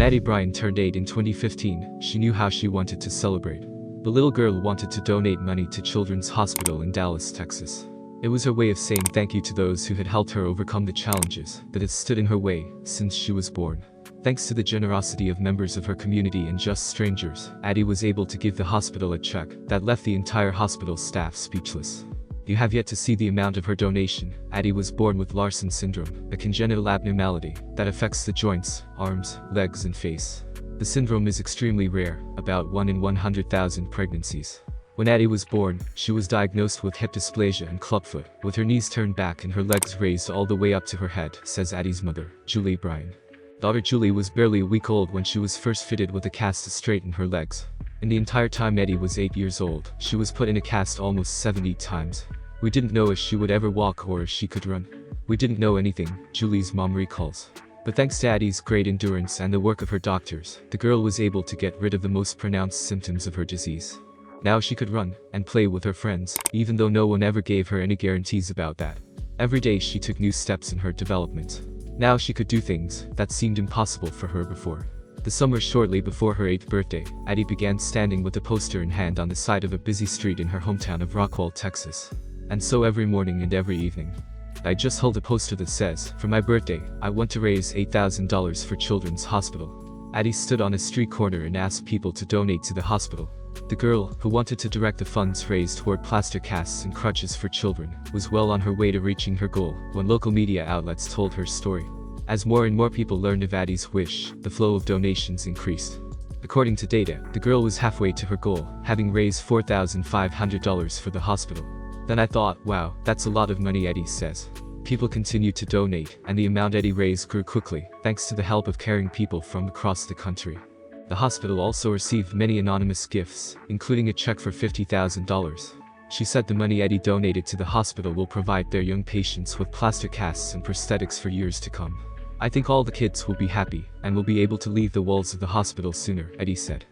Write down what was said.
Addie Bryant turned 8 in 2015, she knew how she wanted to celebrate. The little girl wanted to donate money to Children's Hospital in Dallas, Texas. It was her way of saying thank you to those who had helped her overcome the challenges that had stood in her way since she was born. Thanks to the generosity of members of her community and just strangers, Addie was able to give the hospital a check that left the entire hospital staff speechless. You have yet to see the amount of her donation. Addie was born with Larsen syndrome, a congenital abnormality that affects the joints, arms, legs and face. The syndrome is extremely rare, about 1 in 100,000 pregnancies. When Addie was born, she was diagnosed with hip dysplasia and clubfoot, with her knees turned back and her legs raised all the way up to her head, says Addie's mother, Julie Bryant. Daughter Julie was barely a week old when she was first fitted with a cast to straighten her legs. In the entire time Addie was 8 years old, she was put in a cast almost 70 times. We didn't know if she would ever walk or if she could run. We didn't know anything, Julie's mom recalls. But thanks to Addie's great endurance and the work of her doctors, the girl was able to get rid of the most pronounced symptoms of her disease. Now she could run and play with her friends, even though no one ever gave her any guarantees about that. Every day she took new steps in her development. Now she could do things that seemed impossible for her before. The summer shortly before her 8th birthday, Addie began standing with a poster in hand on the side of a busy street in her hometown of Rockwall, Texas. And so every morning and every evening, I just hold a poster that says, "For my birthday, I want to raise $8,000 for Children's Hospital." Addie stood on a street corner and asked people to donate to the hospital. The girl, who wanted to direct the funds raised toward plaster casts and crutches for children, was well on her way to reaching her goal when local media outlets told her story. As more and more people learned of Addie's wish, the flow of donations increased. According to data, the girl was halfway to her goal, having raised $4,500 for the hospital. Then I thought, wow, that's a lot of money, Addie says. People continued to donate, and the amount Addie raised grew quickly, thanks to the help of caring people from across the country. The hospital also received many anonymous gifts, including a check for $50,000. She said the money Addie donated to the hospital will provide their young patients with plaster casts and prosthetics for years to come. I think all the kids will be happy, and will be able to leave the walls of the hospital sooner, Addie said.